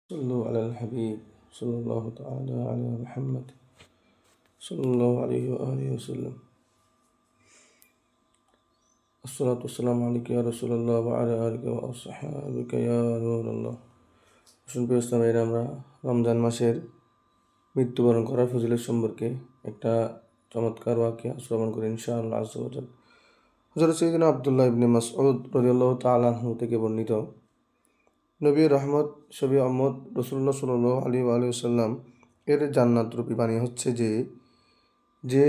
صلوا على الحبيب صلى الله تعالى على محمد صلى الله عليه وآله وسلم الصلاة والسلام عليك يا رسول الله وعلى آلك وأصحابك يا نور الله। প্রিয় ইসলামের আমরা রমজান মাসের মৃত্যুবরণ করার ফজিলত সম্পর্কে একটা চমৎকার ওয়াকিয়া শ্রবণ করি ইনশাআল্লাহ আযজা ওয়া জাল। হযরত সাইয়্যিদনা আব্দুল্লাহ ইবনে মাসউদ রাদিয়াল্লাহু তাআলা আনহু থেকে বর্ণিত, নবী রহমত শফি উম্মত রাসূলুল্লাহ সাল্লাল্লাহু আলাইহি ওয়া সাল্লাম এর জান্নাত রূপী বাণী হচ্ছে যে যে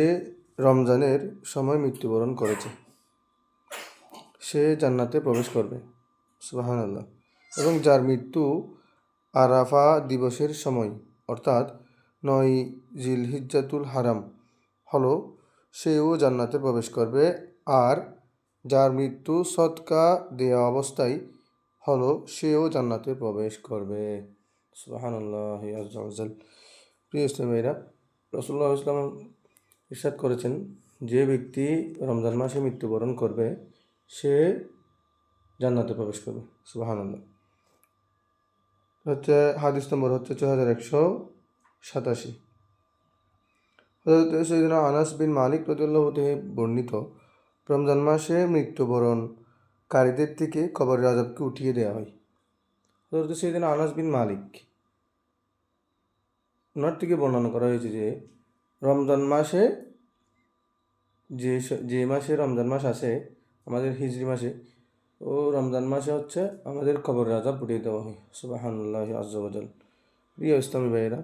রমজানের সময় মৃত্যুবরণ করেছে সে জান্নাতে প্রবেশ করবে, সুবহানাল্লাহ। এবং যার মৃত্যু আরাফা দিবসের সময় অর্থাৎ 9 জিলহিজ্জাতুল হারাম হলো সেও জান্নাতে প্রবেশ করবে। আর যার মৃত্যু সদকা দেয়া অবস্থায় হলো সেও জান্নাতে প্রবেশ করবে, সুবহানাল্লাহ আযজা ওয়া জাল। প্রিয় ইসলামীরা, রাসূলুল্লাহ ইসলাম ইরশাদ করেছেন, যে ব্যক্তি রমজান মাসে মৃত্যুবরণ করবে সে জান্নাতে প্রবেশ করবে, সুবহানাল্লাহ। হাদিস নম্বর হচ্ছে 6187। হযরত সাইয়্যিদনা আনাস বিন মালিক রাদিয়াল্লাহু থেকে বর্ণিত, রমজান মাসে মৃত্যুবরণকারীদের থেকে কবরের আযাবকে উঠিয়ে দেওয়া হয়। হযরত সাইয়্যিদনা আনাস বিন মালিক ওনার থেকে বর্ণনা করা হয়েছে যে রমজান মাসে যে মাসে রমজান মাস আছে আমাদের হিজরি মাসে, ও রমজান মাসে হচ্ছে আমাদের কবরের আযাব উঠিয়ে দেওয়া হয়, সুবহানাল্লাহ আযজা ওয়া জাল। প্রিয় ইসলামী ভাইয়েরা,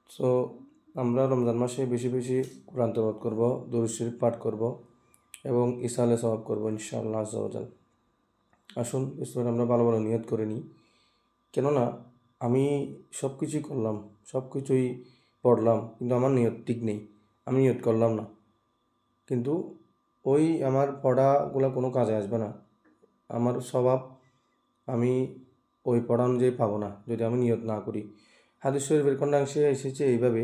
সো আমরা রমজান মাসে বেশি বেশি কোরআন তেলাওয়াত করব, দুরূদ শরীফ পাঠ করব এবং ইসালে সওয়াব করব ইনশাআল্লাহ আযজা ওয়া জাল। আসুন ইসলামে আমরা ভালো ভালো নিয়ত করে নিই। কেননা আমি সব কিছুই করলাম, সব কিছুই পড়লাম, কিন্তু আমার নিয়ত ঠিক নেই, আমি নিয়ত করলাম না, কিন্তু ওই আমার পড়াগুলো কোনো কাজে আসবে না। আমার স্বভাব আমি ওই পড়া অনুযায়ী পাবো না যদি আমি নিয়ত না করি। হাদিস শরীফের খণ্ডাংশে এসেছে এইভাবে,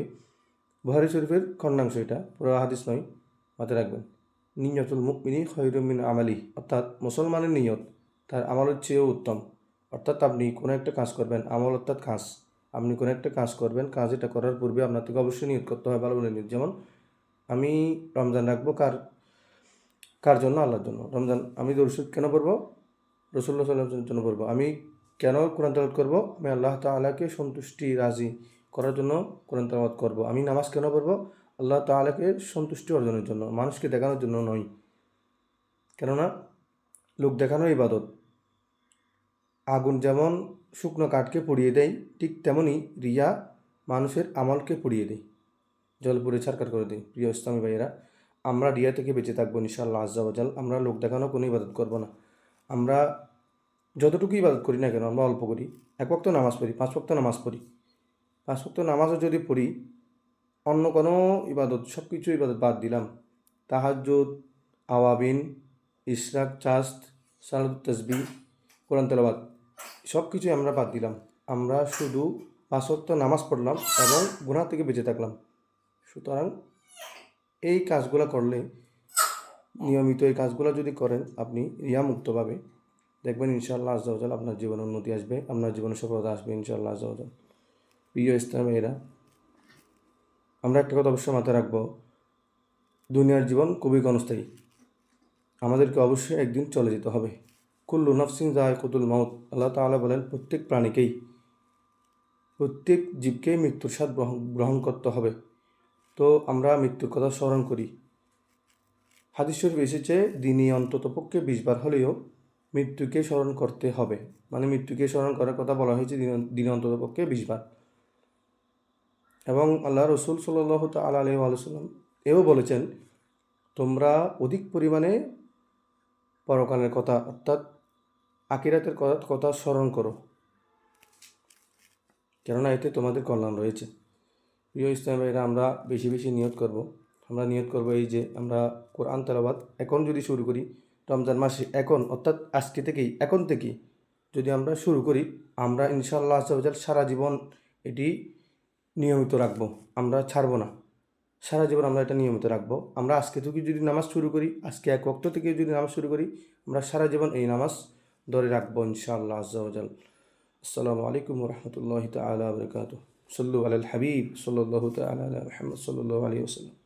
বুখারী শরীফের খণ্ডাংশ, এটা পুরো হাদিস নয়, মাথায় রাখবেন। নিয়তুল মুমিনি খায়রুম মিন আমালি, অর্থাৎ মুসলমানের নিয়ত তার আমলের চেয়েও উত্তম। অর্থাৎ আপনি কোনো একটা কাজ করবেন, আমল অর্থাৎ কাজ, আপনি কোনো একটা কাজ করবেন, কাজ এটা করার পূর্বে আপনার থেকে অবশ্যই নিয়ত করতে হয় ভালো নিয়ত। যেমন আমি রমজান রাখবো কার জন্য? আল্লাহর জন্য। রমজান আমি দরুদ শরীফ কেন পড়বো? রাসূলুল্লাহ সাল্লাল্লাহু আলাইহি ওয়াসাল্লামের জন্য পড়বো। আমি কেন কোরআন তেলাওয়াত করবো? আমি আল্লাহ তাআলাকে সন্তুষ্টি রাজি করার জন্য কোরআন তেলাওয়াত করবো। আমি নামাজ কেন পড়বো? আল্লাহ তাআলাকে সন্তুষ্টি অর্জনের জন্য, মানুষকে দেখানোর জন্য নয়। কেননা লোক দেখানো ইবাদত। আগুন যেমন শুকনো কাঠকে পুড়িয়ে দেয়, ঠিক তেমনি রিয়া মানুষের আমলকে পুড়িয়ে দেয়, জল পুড়ে ছারখার করে দেয়। প্রিয় ইসলামী ভাইয়েরা, আমরা রিয়া থেকে বেঁচে থাকবো ইনশাআল্লাহ আযজা ওয়া জাল। আমরা লোক দেখানো কোনো ইবাদত করবো না। আমরা যতটুকু ইবাদত করি না কেন, আমরা অল্প করি। 1 ওয়াক্ত নামাজ পড়ি, 5 ওয়াক্ত নামাজ পড়ি, 5 ওয়াক্ত নামাজও যদি পড়ি, অন্য কোনো ইবাদত সব কিছু ইবাদত বাদ দিলাম, তাহাজ্জুদ, আওয়াবিন, ইশরাক, চাস্ত, সালাত, তাসবিহ, কোরআন তেলাওয়াত সব কিছুই আমরা বাদ দিলাম। আমরা শুধু 5 ওয়াক্ত নামাজ পড়লাম এবং গুনাহ থেকে বেঁচে থাকলাম। সুতরাং এই কাজগুলো করলে, নিয়মিত এই কাজগুলো যদি করেন আপনি রিয়ামুক্তভাবে, দেখবেন ইনশাআল্লাহ আযজা ওয়া জাল আপনার জীবনে উন্নতি আসবে, আপনার জীবনে সফলতা আসবে ইনশাআল্লাহ আযজা ওয়া জাল। প্রিয় ইসলামীরা, আমরা একটা কথা অবশ্যই মাথায় রাখবো, দুনিয়ার জীবন খুবই ক্ষণস্থায়ী, আমাদেরকে অবশ্যই একদিন চলে যেতে হবে। কুল্লু নাফসিন যায়িকাতুল মাউত, আল্লাহ তাআলা বলেন প্রত্যেক প্রাণীকেই, প্রত্যেক জীবকেই মৃত্যুর স্বাদ গ্রহণ করতে হবে। তো আমরা মৃত্যুর কথা স্মরণ করি। হাদিস শরীফ এসেছে দিনে অন্ততপক্ষে 20 বার হলেও মৃত্যুকে স্মরণ করতে হবে। মানে মৃত্যুকে স্মরণ করার কথা বলা হয়েছে দিনে অন্ততপক্ষে 20 বার। এবং আল্লাহ রসুল সাল্লাল্লাহু তাআলা আলাইহি ওয়া সাল্লাম এও বলেছেন, তোমরা অধিক পরিমাণে পরকালের কথা অর্থাৎ আখিরাতের কথা স্মরণ করো, কেননা এতে তোমাদের কল্যাণ রয়েছে। প্রিয় ইসলামী ভাইরা, আমরা বেশি বেশি নিয়ত করব। আমরা নিয়ত করব এই যে আমরা কোরআন তেলাওয়াত এখন যদি শুরু করি, রমজান মাসে এখন অর্থাৎ এখন থেকেই যদি আমরা শুরু করি, আমরা ইনশাআল্লাহ আযজা ওয়া জাল সারা জীবন এটি নিয়মিত রাখবো, আমরা ছাড়বো না। সারা জীবন আমরা এটা নিয়মিত রাখবো। আমরা আজকে থেকে যদি নামাজ শুরু করি, আজকে 1 ওয়াক্ত থেকে যদি নামাজ শুরু করি, আমরা সারা জীবন এই নামাজ ধরে রাখবো ইনশাআল্লাহ আযজা ওয়া জাল। আসসালামু আলাইকুম রহমতুল্লাহ তালা বরকাত। সল্লু আলাল হাবিব সাল্লাল্লাহু তাআলা আলা মুহাম্মদ সাল্লাল্লাহু আলাইহি ওয়াসাল্লাম।